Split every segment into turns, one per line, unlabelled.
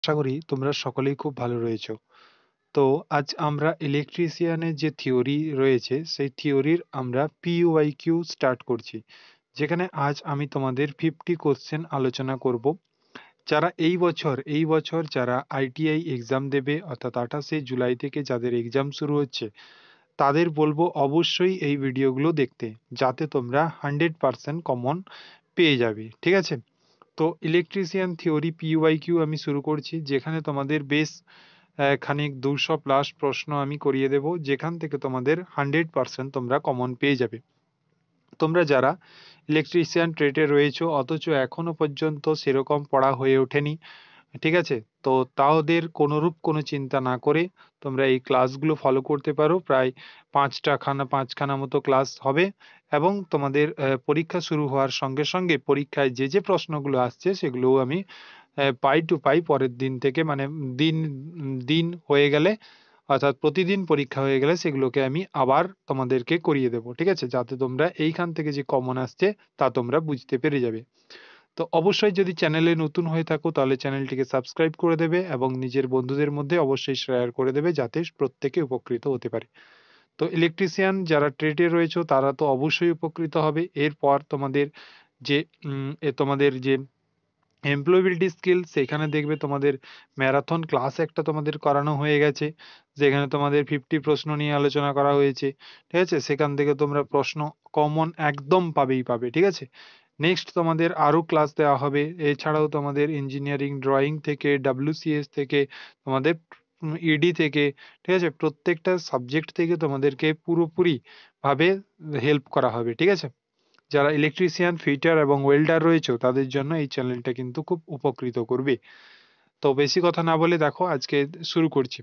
আশা করি তোমরা সকলেই খুব ভালো রয়েছো। তো আজ আমরা ইলেকট্রিশিয়ানের যে থিওরি রয়েছে সেই থিওরির আমরা পিওয়াইকিউ স্টার্ট করছি, যেখানে আজ আমি তোমাদের 50 কোশ্চেন আলোচনা করব। যারা এই বছর যারা আইটিআই এক্সাম দেবে, অর্থাৎ 28শে জুলাই থেকে যাদের এক্সাম শুরু হচ্ছে, তাদের বলবো অবশ্যই এই ভিডিওগুলো দেখতে, যাতে তোমরা 100% কমন পেয়ে যাবে। ঠিক আছে? তো ইলেকট্রিশিয়ান থিওরি পিওয়াইকিউ আমি শুরু করছি, যেখানে তোমাদের বেশ খানিক 200+ প্রশ্ন আমি করিয়ে দেব, যেখান থেকে তোমাদের 100% তোমরা কমন পেয়ে যাবে। তোমরা যারা ইলেকট্রিশিয়ান ট্রেডে রয়েছো অথচ এখনো পর্যন্ত সেরকম পড়া হয়ে ওঠেনি, ঠিক আছে, তো তাদের কোনোরূপ কোনো চিন্তা না করে তোমরা এই ক্লাসগুলো ফলো করতে পারো। প্রায় পাঁচখানা মতো ক্লাস হবে, এবং তোমাদের পরীক্ষা শুরু হওয়ার সঙ্গে সঙ্গে পরীক্ষায় যে যে প্রশ্নগুলো আসছে সেগুলোও আমি পাই টু পাই পরের দিন থেকে, মানে দিন দিন হয়ে গেলে, অর্থাৎ প্রতিদিন পরীক্ষা হয়ে গেলে সেগুলোকে আমি আবার তোমাদেরকে করিয়ে দেবো। ঠিক আছে? যাতে তোমরা এইখান থেকে যে কমন আসছে তা তোমরা বুঝতে পেরে যাবে। তো অবশ্যই যদি চ্যানেলে নতুন হয়ে থাকো তাহলে চ্যানেলটিকে সাবস্ক্রাইব করে দেবে এবং নিজের বন্ধুদের মধ্যে অবশ্যই শেয়ার করে দেবে, যাতে প্রত্যেকে উপকৃত হতে পারে। তো ইলেকট্রিশিয়ান যারা ট্রেডে রয়েছে তারা তো অবশ্যই উপকৃত হবে। এরপর যে তোমাদের যে এমপ্লয়েবিলিটি স্কিল, সেখানে দেখবে তোমাদের ম্যারাথন ক্লাস একটা তোমাদের করানো হয়ে গেছে, যেখানে তোমাদের 50 প্রশ্ন নিয়ে আলোচনা করা হয়েছে। ঠিক আছে? সেখান থেকে তোমরা প্রশ্ন কমন একদম পাবে। ঠিক আছে? নেক্সট তোমাদের আরো ক্লাস দেওয়া হবে। এছাড়াও তোমাদের ইঞ্জিনিয়ারিং ড্রয়িং থেকে, ডাব্লিউসিএস থেকে, তোমাদের ইডি থেকে, ঠিক আছে, প্রত্যেকটা সাবজেক্ট থেকে তোমাদেরকে পুরোপুরি ভাবে হেল্প করা হবে। ঠিক আছে? যারা ইলেকট্রিশিয়ান, ফিটার এবং ওয়েল্ডার রয়েছে তাদের জন্য এই চ্যানেলটা কিন্তু খুব উপকৃত করবে। তো বেশি কথা না বলে দেখো আজকে শুরু করছি।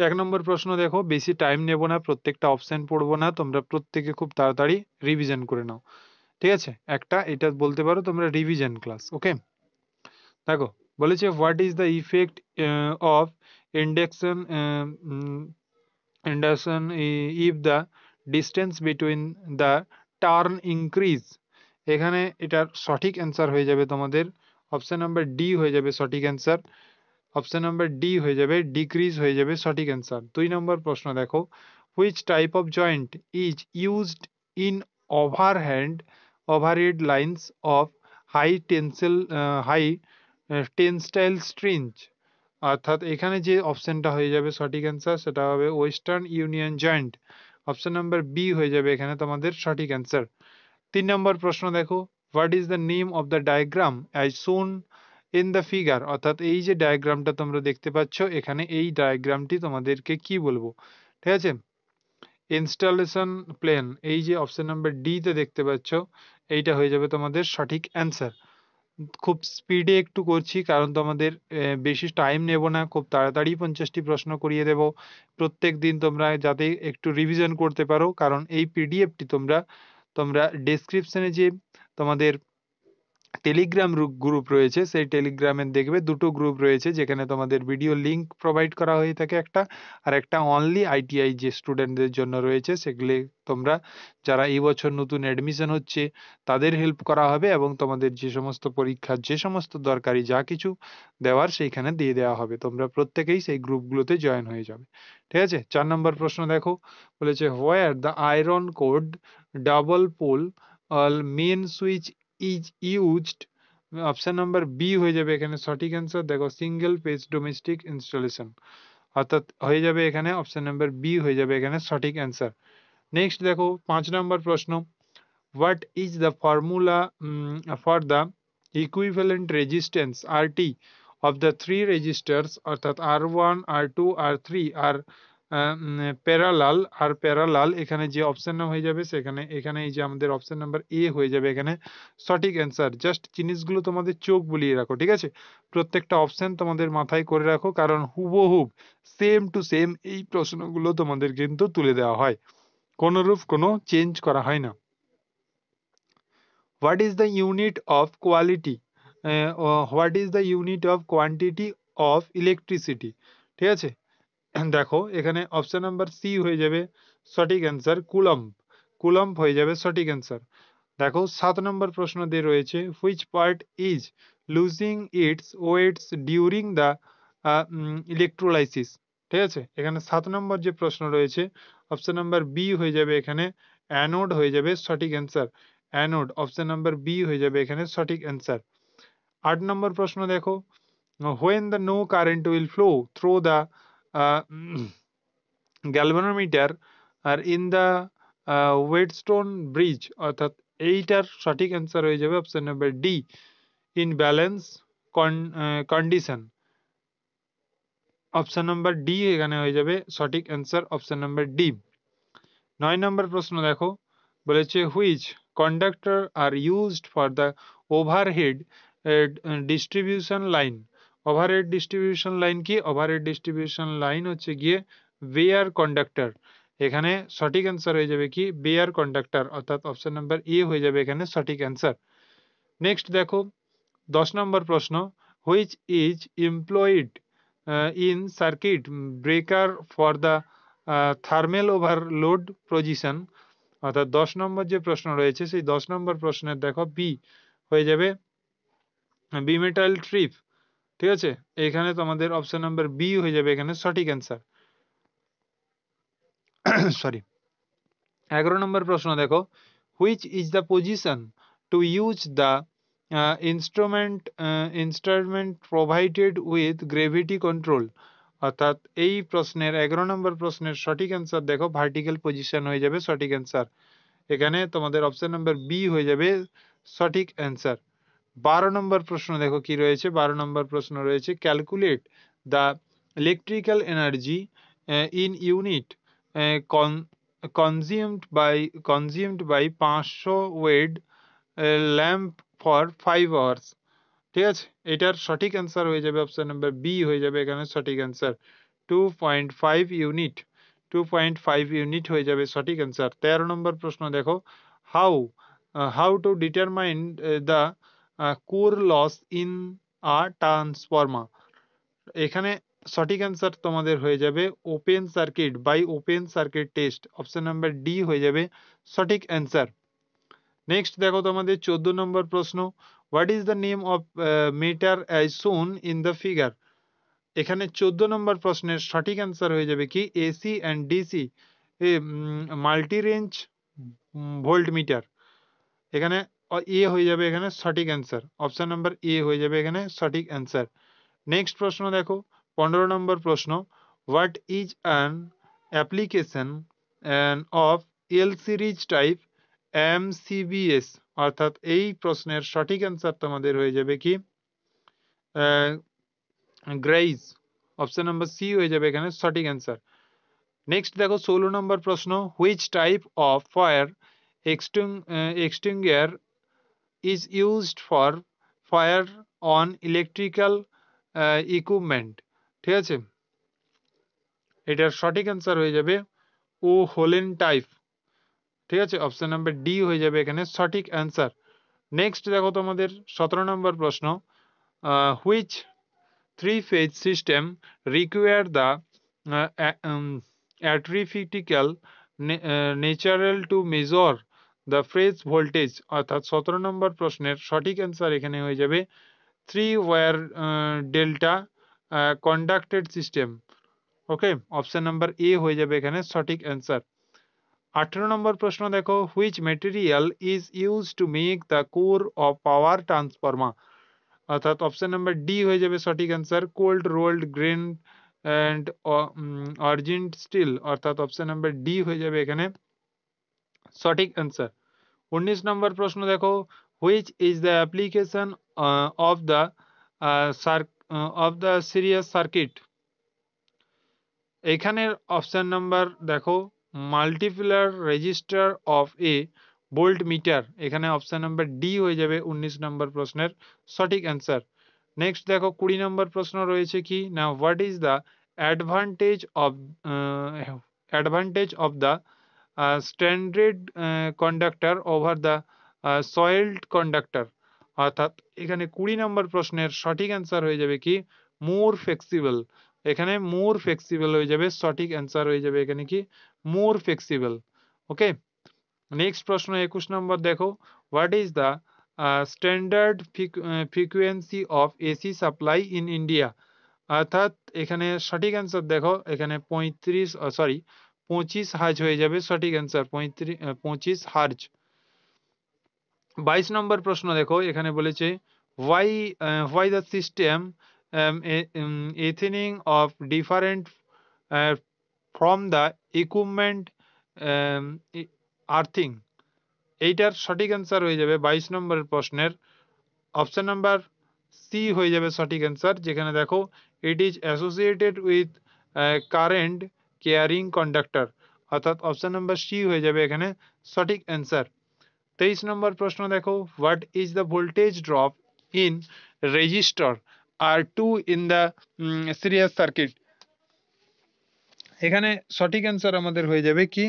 1 নম্বর প্রশ্ন দেখো, বেশি টাইম নেব না, প্রত্যেকটা অপশন পড়বো না, তোমরা প্রত্যেকে খুব তাড়াতাড়ি রিভিশন করে নাও। ঠিক আছে? এটা বলতে পারো তোমরা রিভিশন ক্লাস। ওকে? দেখো, বলেছে what is the effect of induction induction if the distance between the turn increase। এখানে এটার সঠিক অ্যান্সার হয়ে যাবে তোমাদের অপশন নাম্বার ডি হয়ে যাবে সঠিক অ্যান্সার। অপশন নাম্বার ডি হয়ে যাবে, ডিক্রিজ হয়ে যাবে সঠিক অ্যান্সার। 2 নম্বর প্রশ্ন দেখো, which type of joint is used in overhand overhead lines of high tensile high tensile strings. অর্থাৎ এখানে যে অপশনটা হয়ে যাবে সঠিক অ্যান্সার সেটা হবে Western Union joint. Option number B হয়ে যাবে এখানে তোমাদের সঠিক অ্যান্সার। 3 নম্বর প্রশ্ন দেখো, what is the name of the diagram as shown in the figure. অর্থাৎ এই যে ডায়াগ্রামটা তোমরা দেখতে পাচ্ছ, এখানে এই ডায়াগ্রামটি তোমাদেরকে কি বলবো? ঠিক আছে? ইনস্টলেশন প্লেন, এই যে অপশন নাম্বার ডি তে দেখতে পাচ্ছ, এইটা হয়ে যাবে তোমাদের সঠিক অ্যান্সার। খুব স্পিডে একটু করছি কারণ তোমাদের বেশি টাইম নেব না, খুব তাড়াতাড়ি 50টি প্রশ্ন করিয়ে দেব। প্রত্যেক দিন তোমরা যাতে একটু রিভিশন করতে পারো, কারণ এই পিডিএফটি তোমরা তোমরা ডেসক্রিপশনে যে তোমাদের টেলিগ্রাম গ্রুপ রয়েছে সেই টেলিগ্রামে দেখবে 2টো গ্রুপ রয়েছে, যেখানে তোমাদের ভিডিও লিংক প্রোভাইড করা হয়ে থাকে একটা, আর একটা অনলি আইটিআই যে স্টুডেন্টদের জন্য রয়েছে, সেগুলি তোমরা যারা এই বছর নতুন অ্যাডমিশন হচ্ছে তাদের হেল্প করা হবে, এবং তোমাদের যে সমস্ত পরীক্ষার যে সমস্ত দরকারি যা কিছু দেওয়ার সেইখানে দিয়ে দেওয়া হবে। তোমরা প্রত্যেকেই সেই গ্রুপগুলোতে জয়েন হয়ে যাবে। ঠিক আছে? 4 নম্বর প্রশ্ন দেখো, বলেছে where the ironclad double pole all main switch is used. Option number B হয়ে যাবে এখানে সঠিক অ্যান্সার। দেখো, সিঙ্গেল পেজ ডোমেস্টিক ইনস্টলেশন, অর্থাৎ হয়ে যাবে এখানে অপশন নাম্বার বি হয়ে যাবে এখানে সঠিক অ্যান্সার। নেক্সট দেখো, 5 নম্বর প্রশ্ন, what is the formula for the equivalent resistance R T of the three resistors, অর্থাৎ R1 R2 R3 are parallel. এখানে যে অপশন হয়ে যাবে সেখানে এখানে এই যে আমাদের অপশন নাম্বার এ হয়ে যাবে এখানে সঠিক অ্যান্সার। জাস্ট জিনিসগুলো তোমাদের চোখ বুলিয়ে রাখো। ঠিক আছে? প্রত্যেকটা অপশন তোমাদের মাথায় করে রাখো, কারণ হুবহুব সেম টু সেম এই প্রশ্নগুলো তোমাদের কিন্তু তুলে দেওয়া হয়, কোনোরূপ কোনো চেঞ্জ করা হয় না। What is the unit of quality, what is the unit of quantity of electricity? ঠিক আছে? দেখো, এখানে অপশন নাম্বার সি হয়ে যাবে সঠিক অ্যান্সার, কুলম্ব হয়ে যাবে সঠিক অ্যান্সার। দেখো, 7 নম্বর প্রশ্ন দিয়ে রয়েছে, which part is losing its weights during the electrolysis. ঠিক আছে, এখানে 7 নম্বর যে প্রশ্ন রয়েছে অপশন নাম্বার বি হয়ে যাবে এখানে অ্যানোড হয়ে যাবে সঠিক answer. Anode option number B হয়ে যাবে এখানে সঠিক অ্যান্সার। 8 নম্বর প্রশ্ন দেখো, when the no current will flow through the uh, galvanometer R in the Wheatstone bridge, অর্থাৎ এইটার সঠিক অ্যান্সার হয়ে যাবে option number D, in balance condition. Option number D এখানে হয়ে যাবে সঠিক অ্যান্সার, অপশন নাম্বার ডি। 9 নম্বর প্রশ্ন দেখো, বলেছে which conductor are used for the overhead distribution line. Overhead distribution line কি? ওভারহেড ডিস্ট্রিবিউশন লাইন হচ্ছে গিয়ে বেয়ার কন্ডাক্টর। এখানে সঠিক অ্যান্সার হয়ে যাবে কি বেয়ার কন্ডাক্টর, অর্থাৎ অপশন নাম্বার এ হয়ে যাবে এখানে সঠিক অ্যান্সার। নেক্সট দেখো 10 নম্বর প্রশ্ন, which is employed in circuit breaker for the thermal overload position. অর্থাৎ 10 নম্বর যে প্রশ্ন রয়েছে সেই 10 নম্বর প্রশ্নের দেখো বি হয়ে যাবে বিমেটাল ট্রিপ। ঠিক আছে, এখানে তোমাদের অপশন নাম্বার বি হয়ে যাবে এখানে সঠিক অ্যান্সার। সরি। 11 নম্বর প্রশ্ন দেখো, which is the position to use the instrument provided with gravity control. অর্থাৎ এই প্রশ্নের 11 নম্বর প্রশ্নের সঠিক অ্যান্সার দেখো ভার্টিক্যাল পজিশন হয়ে যাবে সঠিক অ্যান্সার। এখানে তোমাদের অপশন নাম্বার বি হয়ে যাবে সঠিক অ্যান্সার। 12 নম্বর প্রশ্ন দেখো কি রয়েছে, 12 নম্বর প্রশ্ন রয়েছে calculate the electrical energy in unit consumed by 500 watt lamp for 5 hours. ঠিক আছে, এটার সঠিক অ্যান্সার হয়ে যাবে অপশন নাম্বার বি হয়ে যাবে এখানে সঠিক অ্যান্সার 2.5 ইউনিট। 2.5 ইউনিট হয়ে যাবে সঠিক অ্যান্সার। 13 নম্বর প্রশ্ন দেখো, how how to determine the core loss in a transformer. এখানে সঠিক অ্যান্সার তোমাদের হয়ে যাবে open circuit by open circuit test, option number D হয়ে যাবে সঠিক অ্যান্সার। নেক্সট দেখো তোমাদের 14 নম্বর প্রশ্ন, what is the name of meter as shown in the figure. এখানে 14 নম্বর প্রশ্নের সঠিক অ্যান্সার হয়ে যাবে কি AC and DC multi range voltmeter. এখানে এ হয়ে যাবে এখানে সঠিক অ্যান্সার, অপশন নাম্বার এ হয়ে যাবে এখানে সঠিক অ্যান্সার। নেক্সট প্রশ্ন দেখো 15 নম্বর প্রশ্ন, what is an application of L series type MCBs. অর্থাৎ এই প্রশ্নের সঠিক অ্যান্সার তোমাদের হয়ে যাবে কি গ্রাইজ, অপশন নাম্বার সি হয়ে যাবে এখানে সঠিক অ্যান্সার। নেক্সট দেখো 16 নম্বর প্রশ্ন, which type of fire extinguisher is used for fire on electrical equipment. ঠিক আছে, এটার সঠিক অ্যান্সার হয়ে যাবে ও হোলেন টাইপ। ঠিক আছে, অপশন নাম্বার ডি হয়ে যাবে এখানে সঠিক অ্যান্সার। নেক্সট দেখো তোমাদের 17 নম্বর প্রশ্ন, which three phase system require the অ্যাট্রিফিটিক্যাল natural to measure the phase voltage. অর্থাৎ 17 নম্বর প্রশ্নের সঠিক অ্যান্সার এখানে হয়ে যাবে 3 wire delta conducted system. Okay, option number A হয়ে যাবে এখানে সঠিক অ্যান্সার। 18 নম্বর প্রশ্ন দেখো, which material is use to make the core of power transformer. অর্থাৎ অপশন নাম্বার ডি হয়ে যাবে সঠিক answer, cold rolled grain and urgent steel. অর্থাৎ অপশন নাম্বার ডি হয়ে যাবে এখানে সঠিক অ্যান্সার। 19 নম্বর প্রশ্ন দেখো, which is the application of the serious circuit. এখানের অপশন নাম্বার দেখো মাল্টিপ্লার register of A volt metre. এখানে অপশন নাম্বার ডি হয়ে যাবে 19 নম্বর প্রশ্নের সঠিক অ্যান্সার। নেক্সট দেখো 20 নম্বর প্রশ্ন রয়েছে কি না, what is the advantage of the standard conductor over the solid conductor. অর্থাৎ এখানে 20 নম্বর প্রশ্নের সঠিক অ্যান্সার হয়ে যাবে কি মোর ফ্লেক্সিবল। এখানে মোর ফ্লেক্সিবল হয়ে যাবে সঠিক অ্যান্সার হয়ে যাবে এখানে কি মোর ফ্লেক্সিবল। ওকে, নেক্সট প্রশ্ন 21 নম্বর দেখো, what is the standard frequency of AC supply in India. অর্থাৎ এখানে সঠিক অ্যান্সার দেখো, এখানে 25 হার্জ হয়ে যাবে সঠিক অ্যান্সার, 25 হার্জ। 22 নম্বর প্রশ্ন দেখো, এখানে বলেছে why why the system ethening of different from the equipment earthing. এইটার সঠিক অ্যান্সার হয়ে যাবে 22 নম্বরের প্রশ্নের অপশন নাম্বার সি হয়ে যাবে সঠিক অ্যান্সার, যেখানে দেখো it is associated with current carrying conductor, অর্থাৎ অপশন নাম্বার সি হয়ে যাবে এখানে সঠিক অ্যান্সার। 23 নম্বর প্রশ্ন দেখো, what is the voltage drop in register R2 in the serious circuit. এখানে সঠিক অ্যান্সার আমাদের হয়ে যাবে কি,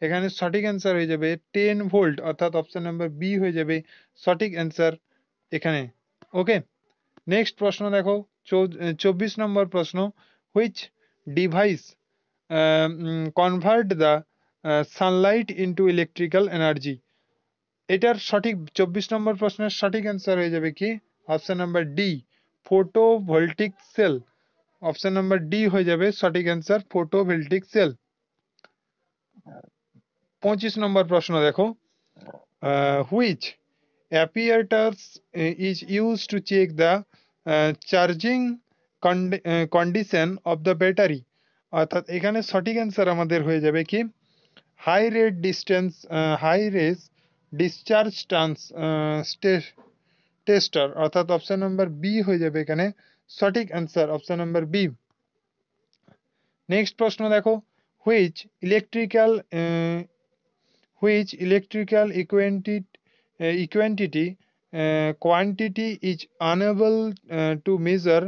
এখানে সঠিক অ্যান্সার হয়ে যাবে 10 ভোল্ট, অর্থাৎ অপশন নাম্বার বি হয়ে যাবে সঠিক অ্যান্সার এখানে। ওকে, নেক্সট প্রশ্ন দেখো, 24 নম্বর প্রশ্ন, which device convert the Sunlight into electrical energy. এটার সঠিক 24 নম্বর প্রশ্নের সঠিক অ্যান্সার হয়ে যাবে কি, option number D, photovoltaic cell. Option number D হয়ে যাবে সঠিক অ্যান্সার, ফটোভোল্টিক সেল। 25 নম্বর প্রশ্ন দেখো, which apparatus is use to check the charging condition of the battery. অর্থাৎ এখানে সঠিক অ্যান্সার আমাদের হয়ে যাবে কি, হাই রেস ডিসচার্জ টেস্টার, অর্থাৎ অপশন নাম্বার বি হয়ে যাবে এখানে সঠিক answer, option number B. Next প্রশ্ন দেখো, which electrical quantity is unable to measure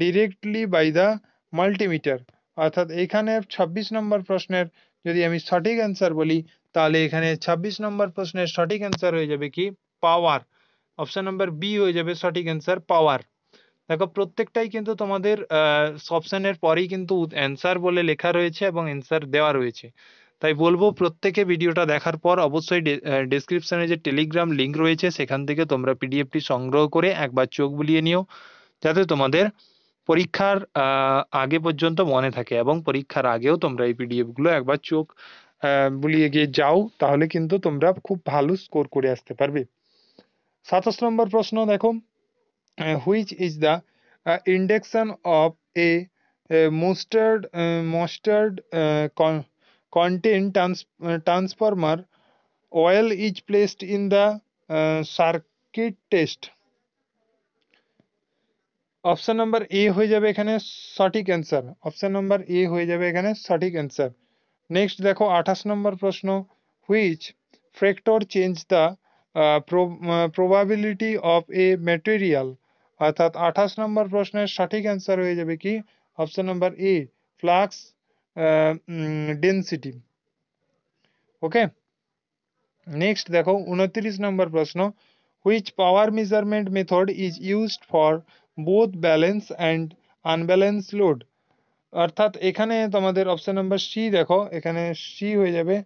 directly by the multimeter। অর্থাৎ এখানে 26 নম্বর প্রশ্নের যদি আমি সঠিক অ্যান্সার বলি, তাহলে এখানে 26 নম্বর প্রশ্নের সঠিক অ্যান্সার হয়ে যাবে কি, পাওয়ার। অপশন নাম্বার বি হয়ে যাবে সঠিক অ্যান্সার, পাওয়ার। দেখো প্রত্যেকটাই কিন্তু তোমাদের অপশনের পরেই কিন্তু অ্যান্সার বলে লেখা রয়েছে এবং অ্যান্সার দেওয়া রয়েছে। তাই বলবো প্রত্যেকে ভিডিওটা দেখার পর অবশ্যই ডেসক্রিপশনে যে টেলিগ্রাম লিঙ্ক রয়েছে সেখান থেকে তোমরা পিডিএফটি সংগ্রহ করে একবার চোখ বুলিয়ে নিও, যাতে তোমাদের পরীক্ষার আগে পর্যন্ত মনে থাকে, এবং পরীক্ষার আগেও তোমরা এই পিডিএফগুলো একবার চোখ বুলিয়ে গিয়ে যাও, তাহলে কিন্তু তোমরা খুব ভালো স্কোর করে আসতে পারবে। 27 নম্বর প্রশ্ন দেখো, which is the induction of a mustard content transformer oil is placed in the circuit test। Option number A হয়ে যাবে এখানে সঠিক অ্যান্সার, অপশন নাম্বার এ হয়ে যাবে এখানে সঠিক অ্যান্সার। নেক্সট দেখো 28 নম্বর প্রশ্ন, which factor change the probability of a material. অর্থাৎ 28 নম্বর প্রশ্নের সঠিক অ্যান্সার হয়ে যাবে কি, option number A, flux density. Okay, next দেখো 29 নম্বর প্রশ্ন, which power measurement method is used for both balance and unbalance load. অর্থাৎ এখানে তোমাদের অপশন নাম্বার সি দেখো, এখানে সি হয়ে যাবে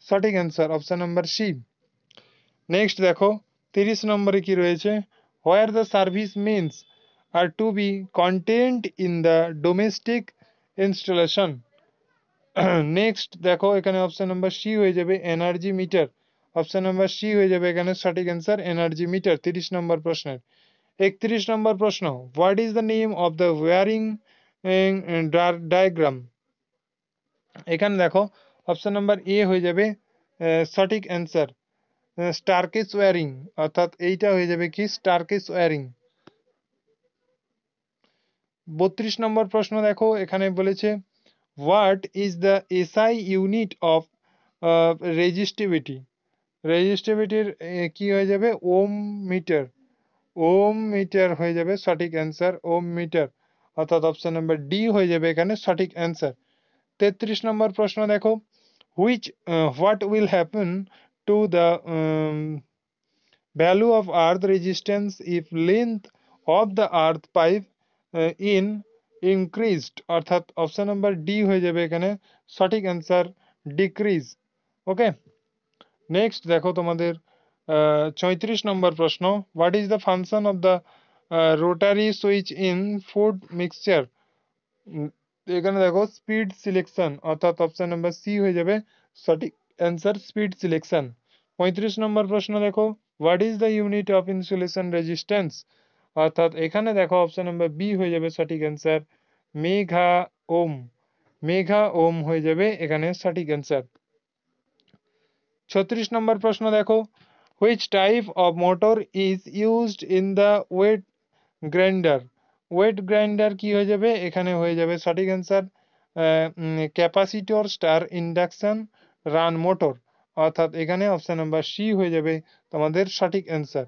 সঠিক answer, option number C. Next দেখো 30 নম্বরে কি রয়েছে, where the service means are to be content in the domestic installation. Next দেখো এখানে অপশন নাম্বার সি হয়ে যাবে energy meter, option number C হয়ে যাবে এখানে সঠিক অ্যান্সার, এনার্জি মিটার। 30 নম্বর প্রশ্নের 31 নম্বর প্রশ্ন, what is the name of the wiring diagram. এখানে দেখো অপশন নাম্বার এ হয়ে যাবে সঠিক অ্যান্সার, স্টারকেস ওয়ারিং, অর্থাৎ এইটা হয়ে যাবে কি, স্টারকেস ওয়ারিং। 32 নম্বর প্রশ্ন দেখো, এখানে বলেছে what is the SI unit of resistivity. রেজিস্টিভিটির কি হয়ে যাবে, ওম মিটার, ওম মিটার হয়ে যাবে সঠিক অ্যান্সার, ওম মিটার, অর্থাৎ অপশন নাম্বার ডি হয়ে যাবে এখানে সঠিক অ্যান্সার। 33 নম্বর প্রশ্ন দেখো, what will happen to the value of earth resistance if length of the earth pipe increased. অর্থাৎ অপশন নাম্বার ডি হয়ে যাবে এখানে সঠিক অ্যান্সার, ডিক্রিজ। ওকে, নেক্সট দেখো তোমাদের 34 নম্বর প্রশ্ন, what is the function of the rotary switch in food mixture? এখানে দেখো স্পিড সিলেকশন, অর্থাৎ অপশন নাম্বার সি হয়ে যাবে সঠিক অ্যান্সার, স্পিড সিলেকশন। 35 নম্বর প্রশ্ন দেখো, what is the unit of insulation resistance? অর্থাৎ এখানে দেখো অপশন নাম্বার বি হয়ে যাবে সঠিক answer, mega ohm. Mega ohm হয়ে যাবে এখানে সঠিক অ্যান্সার। 36 নম্বর প্রশ্ন দেখো, which type of motor is used in the wet grinder? Wet grinder কি হয়ে যাবে? এখানে হয়ে যাবে সঠিক answer capacitor start induction run motor, অর্থাৎ এখানে অপশন নাম্বার সি হয়ে যাবে তোমাদের সঠিক অ্যান্সার।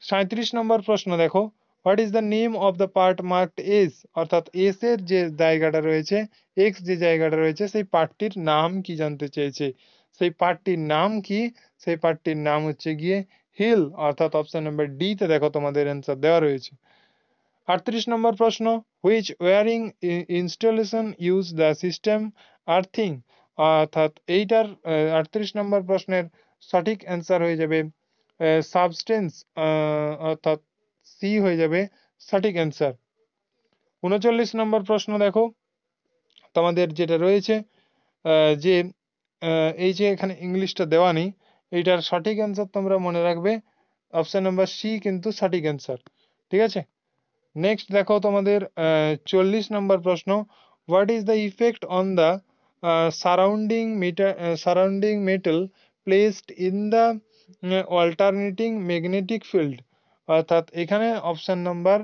37 নম্বর প্রশ্ন দেখো, what is the name of the part marked S? অর্থাৎ এস এর যে জায়গাটা রয়েছে, এক্স যে জায়গাটা রয়েছে, সেই পার্টটির নাম কি জানতে চেয়েছে। সেই পার্টটির নাম কি? সেই পার্টটির নাম হচ্ছে গিয়ে হিল, অর্থাৎ অপশন নাম্বার ডি তে দেখো তোমাদের অ্যান্সার দেওয়া রয়েছে। 38 নম্বর প্রশ্ন, which wiring installation use the system earthing? অর্থাৎ এইটার 38 নম্বর প্রশ্নের সঠিক অ্যান্সার হয়ে যাবে সাবস্টেন্স, অর্থাৎ সি হয়ে যাবে সঠিক অ্যান্সার। 39 নম্বর প্রশ্ন দেখো তোমাদের যেটা রয়েছে, যে এই যে এখানে ইংলিশটা দেওয়া নেই, এইটার সঠিক অ্যান্সার তোমরা মনে রাখবে অপশন নাম্বার সি কিন্তু সঠিক অ্যান্সার, ঠিক আছে। নেক্সট দেখো তোমাদের 40 নম্বর প্রশ্ন, what is the effect on the surrounding metal placed in the alternating magnetic field? অর্থাৎ এখানে অপশন নাম্বার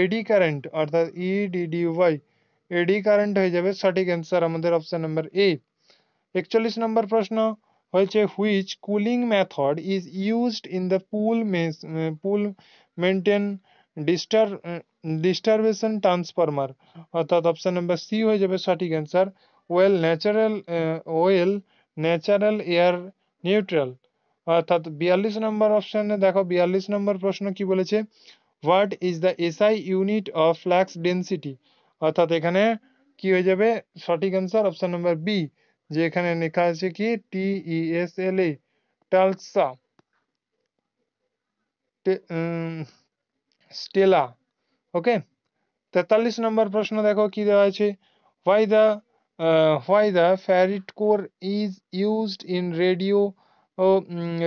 এডি কারেন্ট, অর্থাৎ ইডিডিওয়াই, এডি কারেন্ট হয়ে যাবে সঠিক অ্যান্সার আমাদের অপশন নাম্বার এ। 41 নম্বর প্রশ্ন হয়েছে, which cooling method is used in the pole mounted distribution transformer? অর্থাৎ অপশন নাম্বার সি হয়ে যাবে সঠিক answer, oil natural air natural. অর্থাৎ 42 নম্বর অপশনে দেখো 42 নম্বর প্রশ্ন কি বলেছে, what is the SI unit of flux density? অর্থাৎ এখানে কি হয়ে যাবে সঠিক অ্যান্সার অপশন নাম্বার বি, যে এখানে লেখা আছে কি TESLA, টালসা স্টেলা। ওকে, 43 নম্বর প্রশ্ন দেখো কি দেওয়া আছে, why the ferrite core is used in radio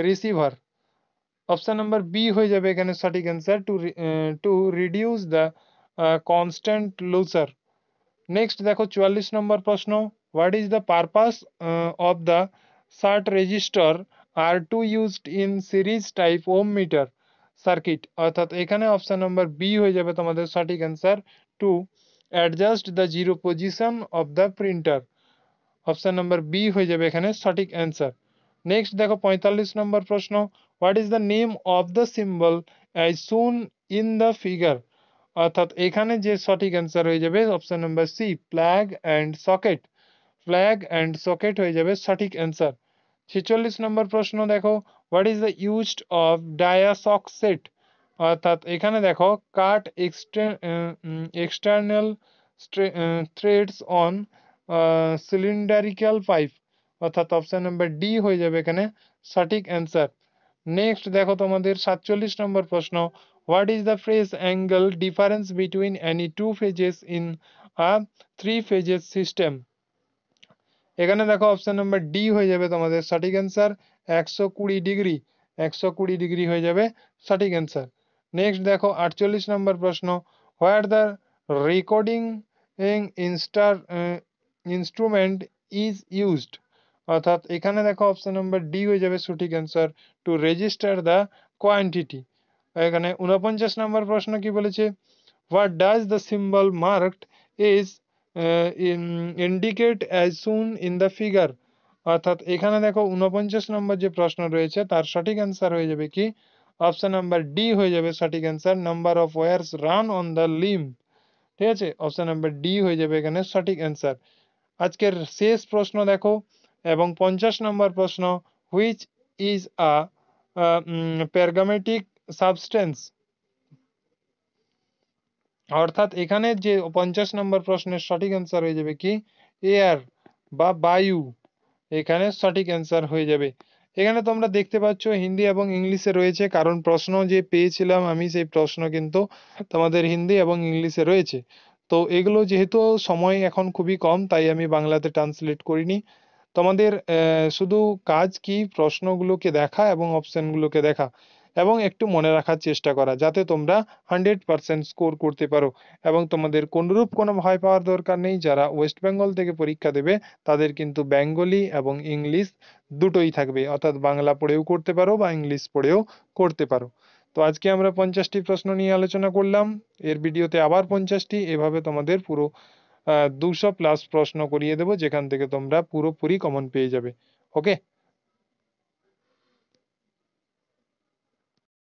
receiver? Option number B হয়ে যাবে এখানে সঠিক answer, to reduce the constant loser. Next দেখো 44 নম্বর প্রশ্ন, what is the purpose of the shunt resistor R2 used in series type ohmmeter circuit? অর্থাৎ এখানে option number B হয়ে যাবে তোমাদের সঠিক answer, to adjust the zero position of the printer. Option number B হয়ে যাবে এখানে সঠিক অ্যান্সার। নেক্সট দেখো 45 নম্বর প্রশ্ন, what is the name of the symbol as shown in the figure? অর্থাৎ এখানে যে সঠিক অ্যান্সার হয়ে যাবে option number C, plug and socket. Flag and socket হয়ে যাবে সঠিক অ্যান্সার। 46 নম্বর প্রশ্ন দেখো, what is the used of die stock set? অর্থাৎ এখানে দেখো cut external threads on cylindrical pipe, অর্থাৎ অপশন নাম্বার ডি হয়ে যাবে এখানে সঠিক অ্যান্সার। নেক্সট দেখো তোমাদের 47 নম্বর প্রশ্ন, what is the phase angle difference between any two phases in a three phases system? এখানে দেখো অপশন নাম্বার ডি হয়ে যাবে তোমাদের সঠিক অ্যান্সার, 120 ডিগ্রি। 120 ডিগ্রি হয়ে যাবে সঠিক অ্যান্সার। নেক্সট দেখো 48 নম্বর প্রশ্ন, where the recording instrument is used? অর্থাৎ এখানে দেখো অপশন নাম্বার ডি হয়ে যাবে সঠিক answer, to register the quantity. এখানে 49 নম্বর প্রশ্ন কি বলেছে, what does the symbol marked is indicate as shown in the figure? অর্থাৎ এখানে দেখো 49 নম্বর যে প্রশ্ন রয়েছে তার সঠিক অ্যান্সার হয়ে যাবে কি, অপশন নাম্বার ডি হয়ে যাবে সঠিক answer, number of wires run on the limb. ঠিক আছে, অপশন নাম্বার ডি হয়ে যাবে এখানে সঠিক অ্যান্সার। আজকের শেষ প্রশ্ন দেখো এবং 50 নম্বর প্রশ্ন, হুইচ ইজ আ প্যারগামেটিক সাবস্টেন্স? অর্থাৎ এখানে যে 50 নম্বর প্রশ্নের সঠিক অ্যান্সার হয়ে যাবে কি, এয়ার বা বায়ু, এখানে সঠিক অ্যান্সার হয়ে যাবে। এখানে তোমরা দেখতে পাচ্ছ হিন্দি এবং ইংলিশে রয়েছে, কারণ প্রশ্ন যে পেয়েছিলাম আমি সেই প্রশ্ন কিন্তু তোমাদের হিন্দি এবং ইংলিশে রয়েছে। তো এগুলো যেহেতু সময় এখন খুবই কম, তাই আমি বাংলাতে ট্রান্সলেট করিনি। তোমাদের শুধু কাজ কি প্রশ্নগুলোকে দেখা এবং অপশনগুলোকে দেখা এবং একটু মনে রাখার চেষ্টা করা, যাতে তোমরা 100% স্কোর করতে পারো। এবং তোমাদের কোনরূপ কোনো ভয় পাওয়ার দরকার নেই। যারা ওয়েস্ট বেঙ্গল থেকে পরীক্ষা দেবে তাদের কিন্তু বেঙ্গলি এবং ইংলিশ দুটোই থাকবে, অর্থাৎ বাংলা পড়েও করতে পারো বা ইংলিশ পড়েও করতে পারো। তো আজকে আমরা 50টি প্রশ্ন নিয়ে আলোচনা করলাম, এর ভিডিওতে আবার 50টি, এভাবে তোমাদের পুরো 200 প্লাস প্রশ্ন করিয়ে দেবো, যেখান থেকে তোমরা পুরোপুরি কমন পেয়ে যাবে। ওকে।